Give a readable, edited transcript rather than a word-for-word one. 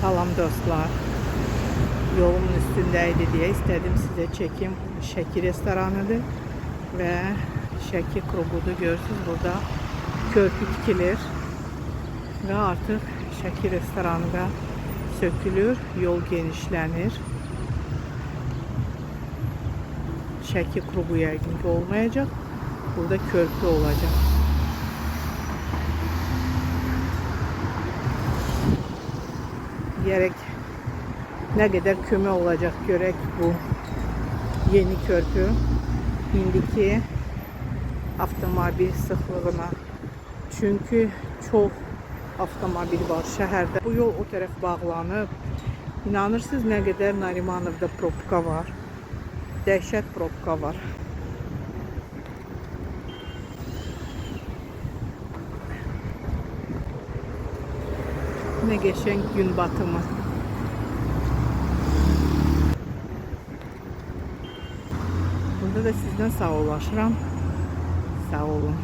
Salam dostlar. Yolumun üstündeydi diye istedim size çekeyim. Şəki restoranıdır ve Şəki Krugu'du. Görürsünüz burada körpü tikilir ve artık Şəki restoranı da sökülür, yol genişlenir. Şəki Krugu yəqin ki olmayacak. Burada körpü olacak. Gerek ne kadar kömür olacak görek bu yeni körpü indiki avtomobil sıxlığına. Çünkü çok avtomobil var şehirde. Bu yol o taraf bağlanıb. İnanırsınız ne kadar Narimanov'da propka var. Dəhşət propka var. Ne geçen gün batımı. Burada da sizden sağollaşıram. Sağ olun.